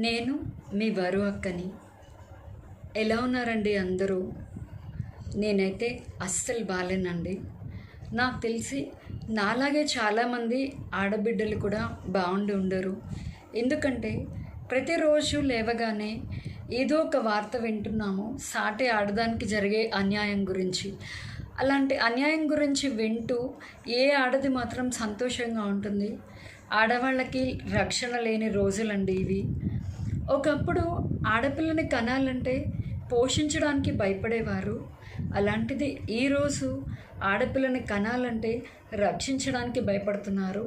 నేను మీ వరు అక్కని. ఎలా ఉన్నారండి అందరూ? నేనైతే అస్సలు బాలేనండి. నాకు తెలిసి నాలాగే చాలామంది ఆడబిడ్డలు కూడా బాగుండి ఉండరు. ఎందుకంటే ప్రతిరోజు లేవగానే ఏదో ఒక వార్త వింటున్నాము సాటి ఆడదానికి జరిగే అన్యాయం గురించి. అలాంటి అన్యాయం గురించి వింటూ ఏ ఆడది మాత్రం సంతోషంగా ఉంటుంది? ఆడవాళ్ళకి రక్షణ లేని రోజులండి ఇవి. ఒకప్పుడు ఆడపిల్లని కనాలంటే పోషించడానికి భయపడేవారు. అలాంటిది ఈరోజు ఆడపిల్లని కనాలంటే రక్షించడానికి భయపడుతున్నారు.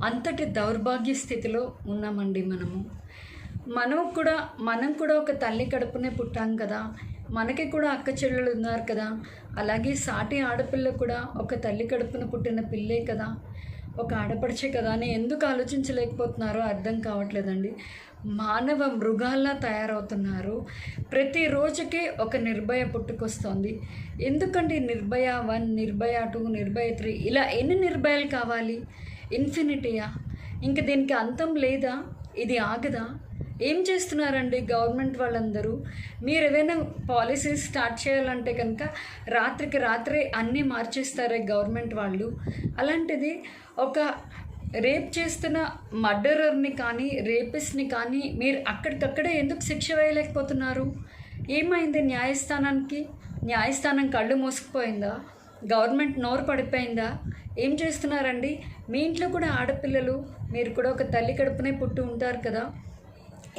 అంతటి దౌర్భాగ్య స్థితిలో ఉన్నామండి మనము. మనం కూడా ఒక తల్లి కడుపునే పుట్టాం కదా, మనకి కూడా అక్క చెల్లెలు ఉన్నారు కదా. అలాగే సాటి ఆడపిల్ల కూడా ఒక తల్లి కడుపున పుట్టిన పిల్లే కదా, ఒక ఆడపడిచే కదా అని ఎందుకు ఆలోచించలేకపోతున్నారో అర్థం కావట్లేదండి. మానవ మృగాల్లా తయారవుతున్నారు. ప్రతి రోజుకి ఒక నిర్భయ పుట్టుకొస్తోంది. ఎందుకండి నిర్భయ 1, నిర్భయ 2, నిర్భయ 3 ఇలా ఎన్ని నిర్భయాలు కావాలి? ఇన్ఫినిటీయా? ఇంక దీనికి అంతం లేదా? ఇది ఆగదా? ఏం చేస్తున్నారండి గవర్నమెంట్ వాళ్ళందరూ? మీరు ఏదైనా పాలసీస్ స్టార్ట్ చేయాలంటే కనుక రాత్రికి రాత్రే అన్నీ మార్చేస్తారే గవర్నమెంట్ వాళ్ళు. అలాంటిది ఒక రేప్ చేస్తున్న మర్డరర్ని కానీ రేపిస్ట్ని కానీ మీరు అక్కడికక్కడే ఎందుకు శిక్ష వేయలేకపోతున్నారు? ఏమైంది న్యాయస్థానానికి? న్యాయస్థానం కళ్ళు మూసుకుపోయిందా? గవర్నమెంట్ నోరు పడిపోయిందా? ఏం చేస్తున్నారండి? మీ ఇంట్లో కూడా ఆడపిల్లలు, మీరు కూడా ఒక తల్లి కడుపునే పుట్టి ఉంటారు కదా.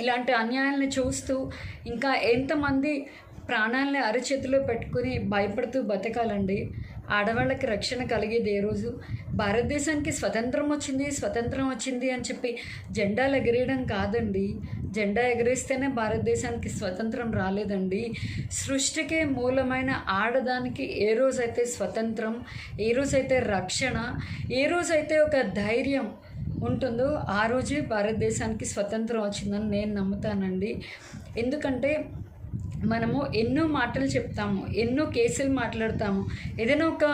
ఇలాంటి అన్యాయాలను చూస్తూ ఇంకా ఎంతమంది ప్రాణాలని అరచేతిలో పెట్టుకుని భయపడుతూ బతకాలండి? ఆడవాళ్ళకి రక్షణ కలిగేది ఏ రోజు? భారతదేశానికి స్వతంత్రం వచ్చింది అని చెప్పి జెండాలు ఎగరేయడం కాదండి. జెండా ఎగరేస్తేనే భారతదేశానికి స్వతంత్రం రాలేదండి. సృష్టికే మూలమైన ఆడదానికి ఏ రోజైతే స్వతంత్రం, ఏ రోజైతే రక్షణ, ఏ రోజైతే ఒక ధైర్యం ఉంటుందో ఆ రోజే భారతదేశానికి స్వతంత్రం వచ్చిందని నేను నమ్ముతానండి. ఎందుకంటే మనము ఎన్నో మాటలు చెప్తాము, ఎన్నో కేసులు మాట్లాడతాము. ఏదైనా ఒక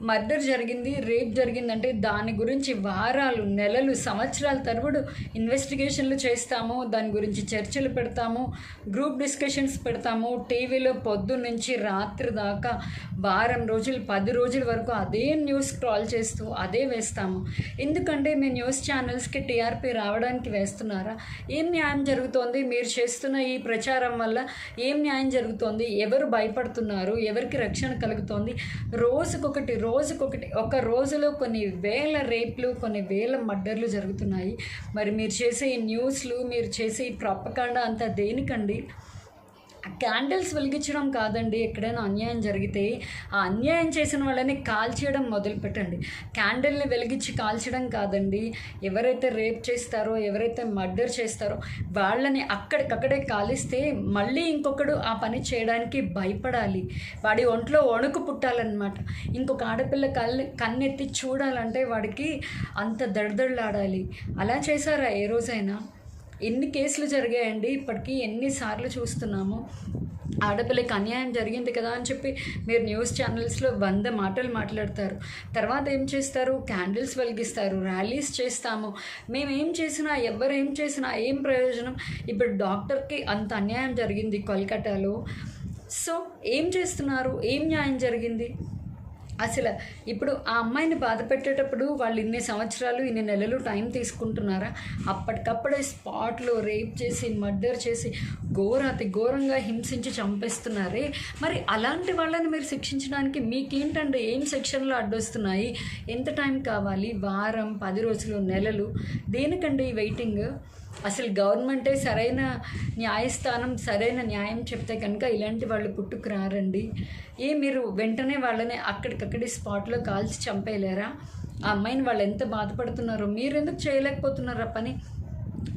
మర్డర్ జరిగింది, రేప్ జరిగిందంటే దాని గురించి వారాలు, నెలలు, సంవత్సరాల తరబడి ఇన్వెస్టిగేషన్లు చేస్తాము, దాని గురించి చర్చలు పెడతాము, గ్రూప్ డిస్కషన్స్ పెడతాము. టీవీలో పొద్దున్న నుంచి రాత్రి దాకా వారం రోజులు 10 రోజుల వరకు అదే న్యూస్ స్క్రాల్ చేస్తూ అదే వేస్తాము. ఎందుకంటే మీ న్యూస్ ఛానల్స్కి టీఆర్పీ రావడానికి వేస్తున్నారా? ఏం న్యాయం జరుగుతోంది? మీరు చేస్తున్న ఈ ప్రచారం వల్ల ఏం న్యాయం జరుగుతోంది? ఎవరు భయపడుతున్నారు? ఎవరికి రక్షణ కలుగుతోంది? రోజుకొకటి ఒక రోజులో కొన్ని వేల రేప్లు, కొన్ని వేల మర్డర్లు జరుగుతున్నాయి. మరి మీరు చేసే ఈ న్యూస్లు, మీరు చేసే ఈ ప్రొపగండా అంతా దేనికండి? క్యాండిల్స్ వెలిగించడం కాదండి. ఎక్కడైనా అన్యాయం జరిగితే ఆ అన్యాయం చేసిన వాళ్ళని కాల్చేయడం మొదలుపెట్టండి. క్యాండిల్ని వెలిగించి కాల్చడం కాదండి. ఎవరైతే రేప్ చేస్తారో, ఎవరైతే మర్డర్ చేస్తారో వాళ్ళని అక్కడికక్కడే కాలిస్తే మళ్ళీ ఇంకొకడు ఆ పని చేయడానికి భయపడాలి. వాడి ఒంట్లో వణుకు పుట్టాలన్నమాట. ఇంకొక ఆడపిల్ల కన్నెత్తి చూడాలంటే వాడికి అంత దడదడలాడాలి. అలా చేశారా ఏ రోజైనా? ఎన్ని కేసులు జరిగాయండి ఇప్పటికీ? ఎన్నిసార్లు చూస్తున్నాము? ఆడపిల్లకి అన్యాయం జరిగింది కదా అని చెప్పి మీరు న్యూస్ ఛానల్స్లో 100 మాటలు మాట్లాడతారు. తర్వాత ఏం చేస్తారు? క్యాండిల్స్ వెలిగిస్తారు, ర్యాలీస్ చేస్తాము. మేమేం చేసినా, ఎవరేం చేసినా ఏం ప్రయోజనం? ఇప్పుడు డాక్టర్కి అంత అన్యాయం జరిగింది కోల్కతాలో. సో ఏం చేస్తున్నారు? ఏం న్యాయం జరిగింది? అసలు ఇప్పుడు ఆ అమ్మాయిని బాధ పెట్టేటప్పుడు వాళ్ళు ఇన్ని సంవత్సరాలు, ఇన్ని నెలలు టైం తీసుకుంటున్నారా? అప్పటికప్పుడే స్పాట్లో రేప్ చేసి, మర్డర్ చేసి అతి ఘోరంగా హింసించి చంపేస్తున్నారే. మరి అలాంటి వాళ్ళని మీరు శిక్షించడానికి మీకేంటండి? ఏం సెక్షన్లు అడ్డొస్తున్నాయి? ఎంత టైం కావాలి? వారం, 10 రోజులు, నెలలు? దేనికండి వెయిటింగ్? అసలు గవర్నమెంటే సరైన న్యాయస్థానం, సరైన న్యాయం చెప్తే కనుక ఇలాంటి వాళ్ళు పుట్టుకురారండి. మీరు వెంటనే వాళ్ళని అక్కడికక్కడి స్పాట్లో కాల్చి చంపేయలేరా? ఆ అమ్మాయిని వాళ్ళు ఎంత బాధపడుతున్నారో మీరు ఎందుకు చేయలేకపోతున్నారా పని?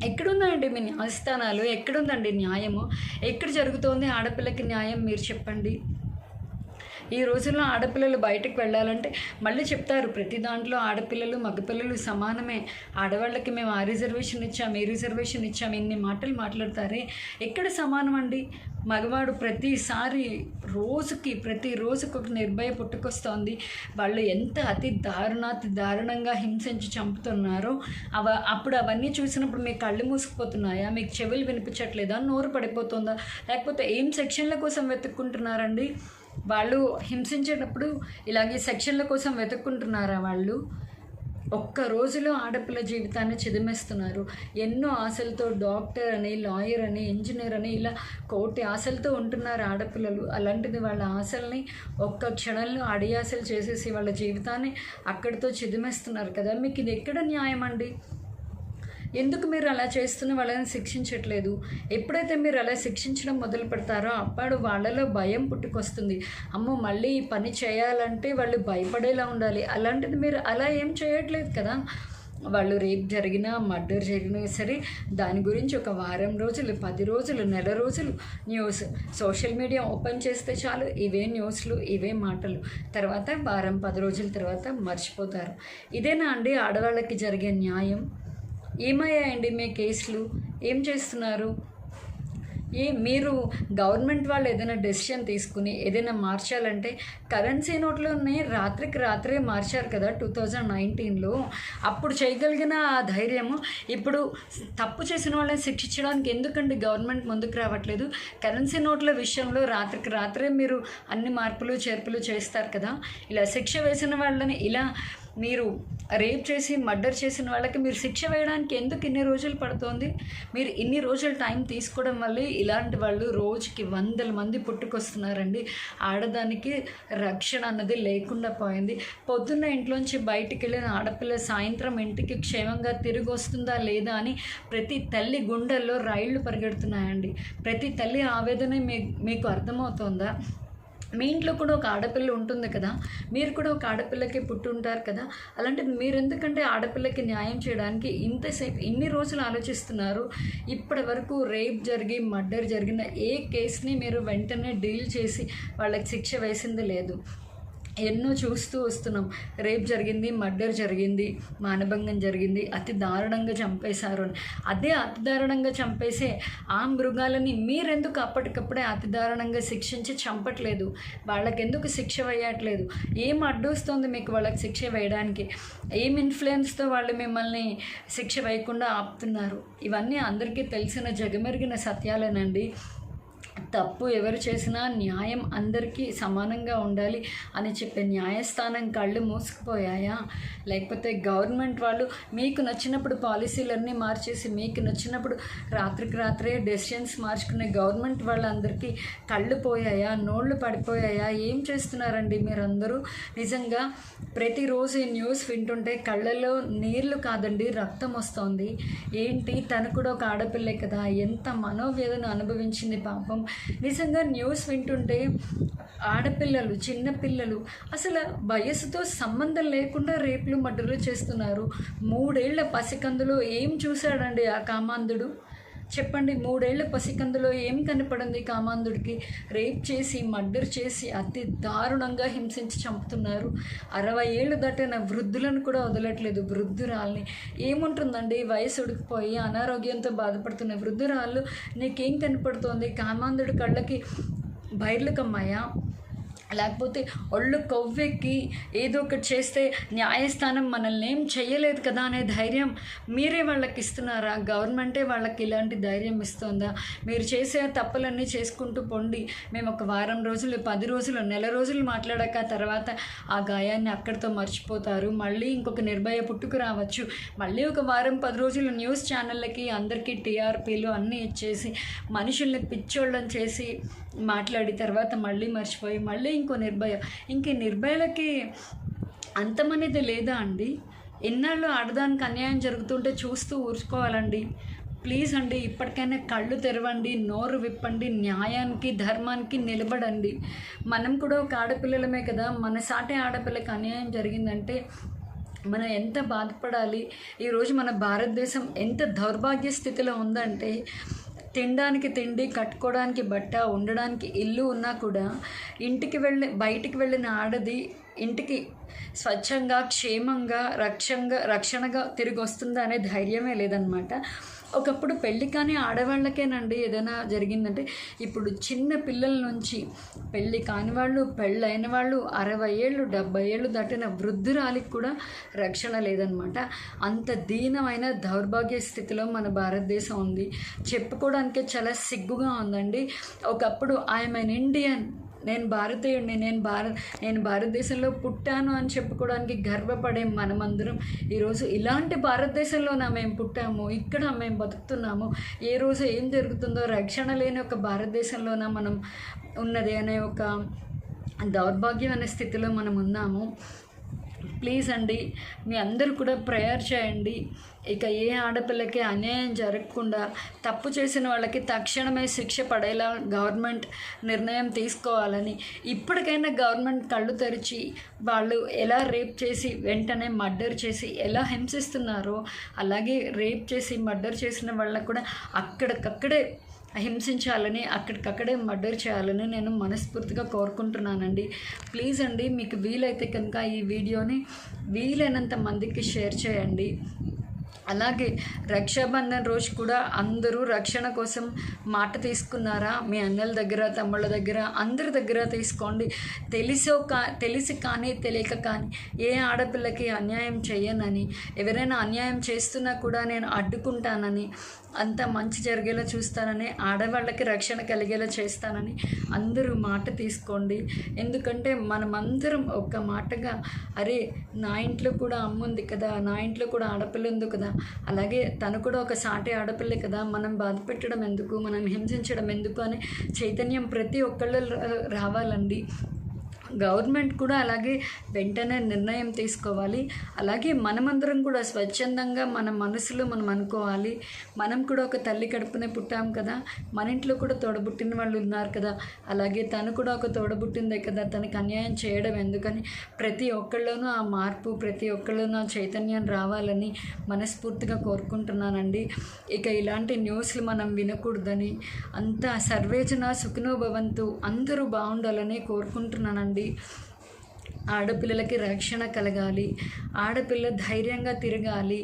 ఎక్కడున్నాయండి మీ న్యాయస్థానాలు? ఎక్కడుందండి న్యాయము? ఎక్కడ జరుగుతోంది ఆడపిల్లకి న్యాయం? మీరు చెప్పండి. ఈ రోజుల్లో ఆడపిల్లలు బయటకు వెళ్ళాలంటే మళ్ళీ చెప్తారు, ప్రతి దాంట్లో ఆడపిల్లలు మగపిల్లలు సమానమే, ఆడవాళ్ళకి మేము ఆ రిజర్వేషన్ ఇచ్చాం, ఈ రిజర్వేషన్ ఇచ్చాం, ఇన్ని మాటలు మాట్లాడతారే. ఎక్కడ సమానం అండి? మగవాడు ప్రతి రోజుకి ఒక నిర్భయ పుట్టుకొస్తోంది. వాళ్ళు ఎంత అతి దారుణంగా హింసించి చంపుతున్నారో అప్పుడు అవన్నీ చూసినప్పుడు మీ కళ్ళు మూసుకుపోతున్నాయా? మీకు చెవులు వినిపించట్లేదా? నోరు పడిపోతుందా? లేకపోతే ఏం సెక్షన్ల కోసం వెతుక్కుంటున్నారండి? వాళ్ళు హింసించేటప్పుడు ఇలాగే సెక్షన్ల కోసం వెతుక్కుంటున్నారా వాళ్ళు? ఒక్క రోజులో ఆడపిల్ల జీవితాన్ని చిదిమేస్తున్నారు. ఎన్నో ఆశలతో డాక్టర్ అని, లాయర్ అని, ఇంజనీర్ అని ఇలా కోటి ఆశలతో ఉంటున్నారు ఆడపిల్లలు. అలాంటిది వాళ్ళ ఆశల్ని ఒక్క క్షణంలో అడియాసలు చేసేసి వాళ్ళ జీవితాన్ని అక్కడితో చిదిమేస్తున్నారు కదా. మీకు ఇది ఎక్కడ న్యాయం అండి? ఎందుకు మీరు అలా చేస్తున్న వాళ్ళని శిక్షించట్లేదు? ఎప్పుడైతే మీరు అలా శిక్షించడం మొదలు పెడతారో అప్పుడు వాళ్ళలో భయం పుట్టుకొస్తుంది. అమ్మో, మళ్ళీ ఈ పని చేయాలంటే వాళ్ళు భయపడేలా ఉండాలి. అలాంటిది మీరు అలా ఏం చేయట్లేదు కదా. వాళ్ళు రేప్ జరిగినా, మర్డర్ జరిగినా సరే దాని గురించి ఒక వారం రోజులు, 10 రోజులు, నెల రోజులు న్యూస్, సోషల్ మీడియా ఓపెన్ చేస్తే చాలు ఇవే న్యూస్లు, ఇవే మాటలు. తర్వాత వారం 10 రోజుల తర్వాత మర్చిపోతారు. ఇదేనా అండి ఆడవాళ్ళకి జరిగే న్యాయం? ఏమయ్యాయండి మీ కేసులు? ఏం చేస్తున్నారు? మీరు గవర్నమెంట్ వాళ్ళు ఏదైనా డెసిషన్ తీసుకుని ఏదైనా మార్చాలంటే కరెన్సీ నోట్లోనే రాత్రికి రాత్రే మార్చారు కదా 2019లో. అప్పుడు చేయగలిగిన ఆ ధైర్యము ఇప్పుడు తప్పు చేసిన వాళ్ళని శిక్షించడానికి ఎందుకండి గవర్నమెంట్ ముందుకు రావట్లేదు? కరెన్సీ నోట్ల విషయంలో రాత్రికి రాత్రే మీరు అన్ని మార్పులు చేర్పులు చేస్తారు కదా. ఇలా శిక్ష వేసిన వాళ్ళని, ఇలా మీరు రేప్ చేసి మర్డర్ చేసిన వాళ్ళకి మీరు శిక్ష వేయడానికి ఎందుకు ఇన్ని రోజులు పడుతోంది? మీరు ఇన్ని రోజులు టైం తీసుకోవడం వల్లే ఇలాంటి వాళ్ళు రోజుకి 100 మంది పుట్టుకొస్తున్నారండి. ఆడదానికి రక్షణ అన్నది లేకుండా పోయింది. పొద్దున్న ఇంట్లోంచి బయటికి వెళ్ళిన ఆడపిల్ల సాయంత్రం ఇంటికి క్షేమంగా తిరిగి వస్తుందా లేదా అని ప్రతి తల్లి గుండెల్లో రైళ్లు పరిగెడుతున్నాయండి. ప్రతి తల్లి ఆవేదన మీకు అర్థమవుతోందా? మీ ఇంట్లో కూడా ఒక ఆడపిల్ల ఉంటుంది కదా, మీరు కూడా ఒక ఆడపిల్లకి పుట్టి ఉంటారు కదా. అలాంటిది మీరు ఎందుకంటే ఆడపిల్లకి న్యాయం చేయడానికి ఇంతసేపు ఇన్ని రోజులు ఆలోచిస్తున్నారు? ఇప్పటి వరకు రేప్ జరిగి మర్డర్ జరిగిన ఏ కేసుని మీరు వెంటనే డీల్ చేసి వాళ్ళకి శిక్ష వేసింది లేదు. ఎన్నో చూస్తూ వస్తున్నాం. రేప్ జరిగింది, మర్డర్ జరిగింది, మానభంగం జరిగింది, అతి దారుణంగా చంపేశారు అని. అదే అతి దారుణంగా చంపేసే ఆ మృగాలని మీరెందుకు అప్పటికప్పుడే అతి దారుణంగా శిక్షించి చంపట్లేదు? వాళ్ళకెందుకు శిక్ష వేయట్లేదు? ఏం అడ్డొస్తుంది మీకు వాళ్ళకి శిక్ష వేయడానికి? ఏం ఇన్ఫ్లుయెన్స్తో వాళ్ళు మిమ్మల్ని శిక్ష వేయకుండా ఆపుతున్నారు? ఇవన్నీ అందరికీ తెలిసిన జగమెరిగిన సత్యాలేనండి. తప్పు ఎవరు చేసినా న్యాయం అందరికీ సమానంగా ఉండాలి అని చెప్పే న్యాయస్థానం కళ్ళు మూసుకుపోయాయా? లేకపోతే గవర్నమెంట్ వాళ్ళు మీకు నచ్చినప్పుడు పాలసీలన్నీ మార్చేసి మీకు నచ్చినప్పుడు రాత్రికి రాత్రే డెసిషన్స్ మార్చుకునే గవర్నమెంట్ వాళ్ళందరికీ కళ్ళు పోయాయా? నోళ్ళు పడిపోయాయా? ఏం చేస్తున్నారండి మీరందరూ? నిజంగా ప్రతిరోజు ఈ న్యూస్ వింటుంటే కళ్ళల్లో నీళ్లు కాదండి రక్తం వస్తోంది. ఏంటి, తను కూడా ఒక ఆడపిల్లే కదా, ఎంత మనోవేదన అనుభవించింది పాపం. నిజంగా న్యూస్ వింటుంటే ఆడపిల్లలు, చిన్నపిల్లలు అసలు వయసుతో సంబంధం లేకుండా రేపులు మర్డర్లు చేస్తున్నారు. 3 ఏళ్ల పసికందులో ఏం చూశాడండి ఆ కామాంధుడు? చెప్పండి. 3 ఏళ్ల పసికందులో ఏం కనపడింది కామాంధుడికి? రేప్ చేసి మర్డర్ చేసి అతి దారుణంగా హింసించి చంపుతున్నారు. 60 ఏళ్ళు దాటిన వృద్ధులను కూడా వదలట్లేదు. వృద్ధురాల్ని ఏముంటుందండి, వయసు ఉడికిపోయి అనారోగ్యంతో బాధపడుతున్న వృద్ధురాళ్ళు నీకేం కనపడుతోంది? కామాంధుడి కళ్ళకి బైర్లు కమ్మాయా? లేకపోతే ఒళ్ళు కొవ్వెక్కి ఏదో ఒకటి చేస్తే న్యాయస్థానం మనల్ని ఏం చెయ్యలేదు కదా అనే ధైర్యం మీరే వాళ్ళకి ఇస్తున్నారా? గవర్నమెంటే వాళ్ళకి ఇలాంటి ధైర్యం ఇస్తుందా? మీరు చేసే తప్పులన్నీ చేసుకుంటూ పొండి, మేము ఒక వారం రోజులు, 10 రోజులు, నెల రోజులు మాట్లాడాక తర్వాత ఆ గాయాన్ని అక్కడితో మర్చిపోతారు. మళ్ళీ ఇంకొక నిర్భయ పుట్టుకు రావచ్చు. మళ్ళీ ఒక వారం 10 రోజులు న్యూస్ ఛానళ్ళకి అందరికీ టీఆర్పీలు అన్నీ ఇచ్చేసి మనుషుల్ని పిచ్చోళ్ళని చేసి మాట్లాడి తర్వాత మళ్ళీ మర్చిపోయి మళ్ళీ ఇంకో నిర్భయ. ఇంక నిర్భయలకి అంతమనేది లేదా అండి? ఎన్నాళ్ళు ఆడదానికి అన్యాయం జరుగుతుంటే చూస్తూ ఊరుకోవాలండి? ప్లీజ్ అండి, ఇప్పటికైనా కళ్ళు తెరవండి, నోరు విప్పండి, న్యాయానికి ధర్మానికి నిలబడండి. మనం కూడా ఒక ఆడపిల్లలమే కదా. మన సాటి ఆడపిల్లకి అన్యాయం జరిగిందంటే మనం ఎంత బాధపడాలి? ఈరోజు మన భారతదేశం ఎంత దౌర్భాగ్య స్థితిలో ఉందంటే తినడానికి తిండి, కట్టుకోవడానికి బట్ట, ఉండడానికి ఇల్లు ఉన్నా కూడా బయటికి వెళ్ళిన ఆడది ఇంటికి స్వచ్ఛంగా, క్షేమంగా, రక్షణగా తిరిగి వస్తుందా అనే ధైర్యమే లేదనమాట. ఒకప్పుడు పెళ్ళి కానీ ఆడవాళ్ళకేనండి ఏదైనా జరిగిందంటే, ఇప్పుడు చిన్న పిల్లల నుంచి పెళ్ళి కాని వాళ్ళు, పెళ్ళైన వాళ్ళు, 60 ఏళ్ళు 70 ఏళ్ళు దాటిన వృద్ధురాలికి కూడా రక్షణ లేదనమాట. అంత దీనమైన దౌర్భాగ్య స్థితిలో మన భారతదేశం ఉంది. చెప్పుకోవడానికే చాలా సిగ్గుగా ఉందండి. ఒకప్పుడు ఐఎమ్ ఎన్ ఇండియన్, నేను భారతీయుడిని, నేను భారతదేశంలో పుట్టాను అని చెప్పుకోవడానికి గర్వపడే మనమందరం ఈరోజు ఇలాంటి భారతదేశంలోనా మేము పుట్టాము, ఇక్కడ మేము బతుకుతున్నాము, ఏ రోజు ఏం జరుగుతుందో రక్షణ లేని ఒక భారతదేశంలోనా మనం ఉన్నది అనే ఒక దౌర్భాగ్యమైన స్థితిలో మనం ఉన్నాము. ప్లీజ్ అండి, మీ అందరూ కూడా ప్రేయర్ చేయండి. ఇక ఏ ఆడపిల్లకి అన్యాయం జరగకుండా, తప్పు చేసిన వాళ్ళకి తక్షణమే శిక్ష పడేలా గవర్నమెంట్ నిర్ణయం తీసుకోవాలని, ఇప్పటికైనా గవర్నమెంట్ కళ్ళు తెరిచి వాళ్ళు ఎలా రేప్ చేసి వెంటనే మర్డర్ చేసి ఎలా హింసిస్తున్నారో, అలాగే రేప్ చేసి మర్డర్ చేసిన వాళ్ళకు కూడా అక్కడికక్కడే హింసించాలని, అక్కడికక్కడే మర్డర్ చేయాలని నేను మనస్ఫూర్తిగా కోరుకుంటున్నానండి. ప్లీజ్ అండి, మీకు వీలైతే కనుక ఈ వీడియోని వీలైనంత మందికి షేర్ చేయండి. అలాగే రక్షాబంధన్ రోజు కూడా అందరూ రక్షణ కోసం మాట తీసుకున్నారా? మీ అన్నల దగ్గర, తమ్ముళ్ళ దగ్గర, అందరి దగ్గర తీసుకోండి. తెలిసి కానీ తెలియక కానీ ఏ ఆడపిల్లకి అన్యాయం చేయనని, ఎవరైనా అన్యాయం చేస్తున్నా కూడా నేను అడ్డుకుంటానని, అంత మంచి జరిగేలా చూస్తానని, ఆడవాళ్ళకి రక్షణ కలిగేలా చేస్తానని అందరూ మాట తీసుకోండి. ఎందుకంటే మనమందరం ఒక మాటగా, అరే నా ఇంట్లో కూడా అమ్మ ఉంది కదా, నా ఇంట్లో కూడా ఆడపిల్ల ఉంది కదా, అలాగే తను కూడా ఒక సాటి ఆడపిల్లే కదా, మనం బాధ పెట్టడం ఎందుకు, మనం హింసించడం ఎందుకు అనే చైతన్యం ప్రతి ఒక్కళ్ళు రావాలండి. గవర్నమెంట్ కూడా అలాగే వెంటనే నిర్ణయం తీసుకోవాలి. అలాగే మనమందరం కూడా స్వచ్ఛందంగా మన మనసులో మనం అనుకోవాలి, మనం కూడా ఒక తల్లి కడుపునే పుట్టాం కదా, మన ఇంట్లో కూడా తోడబుట్టిన వాళ్ళు ఉన్నారు కదా, అలాగే తను కూడా ఒక తోడబుట్టిందే కదా, తనకి అన్యాయం చేయడం ఎందుకని ప్రతి ఒక్కళ్ళలోనూ ఆ మార్పు, ప్రతి ఒక్కళ్ళలోనూ ఆ చైతన్యం రావాలని మనస్ఫూర్తిగా కోరుకుంటున్నానండి. ఇక ఇలాంటి న్యూస్లు మనం వినకూడదని, అంతా సర్వేజన సుఖినో భవంతు, అందరూ బాగుండాలని కోరుకుంటున్నానండి. ఆడపిల్లలకి రక్షణ కలగాలి, ఆడపిల్ల ధైర్యంగా తిరగాలి.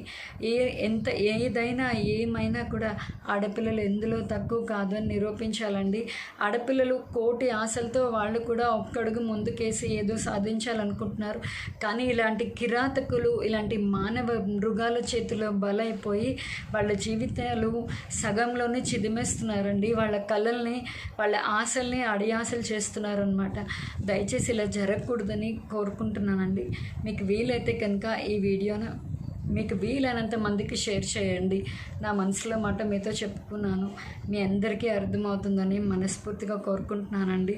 ఏదైనా ఏమైనా కూడా ఆడపిల్లలు ఎందులో తక్కువ కాదు అని నిరూపించాలండి. ఆడపిల్లలు కోటి ఆశలతో వాళ్ళు కూడా ఒక్కడుగు ముందుకేసి ఏదో సాధించాలనుకుంటున్నారు. కానీ ఇలాంటి కిరాతకులు, ఇలాంటి మానవ మృగాల చేతిలో బలైపోయి వాళ్ళ జీవితాలు సగంలోనే చిదిమేస్తున్నారండి. వాళ్ళ కళల్ని, వాళ్ళ ఆశల్ని అడియాసలు చేస్తున్నారనమాట. దయచేసి ఇలా జరగకూడదని కోరుకుంటున్నానండి. మీకు వీలైతే కనుక ఈ వీడియోను మీకు వీలైనంత మందికి షేర్ చేయండి. నా మనసులో మాట మీతో చెప్పుకున్నాను, మీ అందరికీ అర్థమవుతుందని మనస్ఫూర్తిగా కోరుకుంటున్నానండి.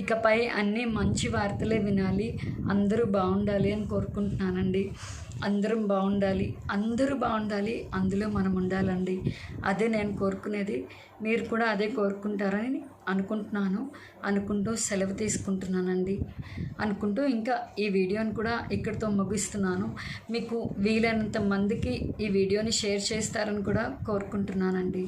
ఇకపై అన్నీ మంచి వార్తలే వినాలి, అందరూ బాగుండాలి అని కోరుకుంటున్నానండి. అందరం బాగుండాలి, అందరూ బాగుండాలి, అందులో మనం ఉండాలండి. అదే నేను కోరుకునేది. మీరు కూడా అదే కోరుకుంటారని అనుకుంటూ సెలవు తీసుకుంటున్నానండి. ఇంకా ఈ వీడియోని కూడా ఇక్కడితో ముగిస్తున్నాను. మీకు వీలైనంత మందికి ఈ వీడియోని షేర్ చేస్తారని కూడా కోరుకుంటున్నానండి.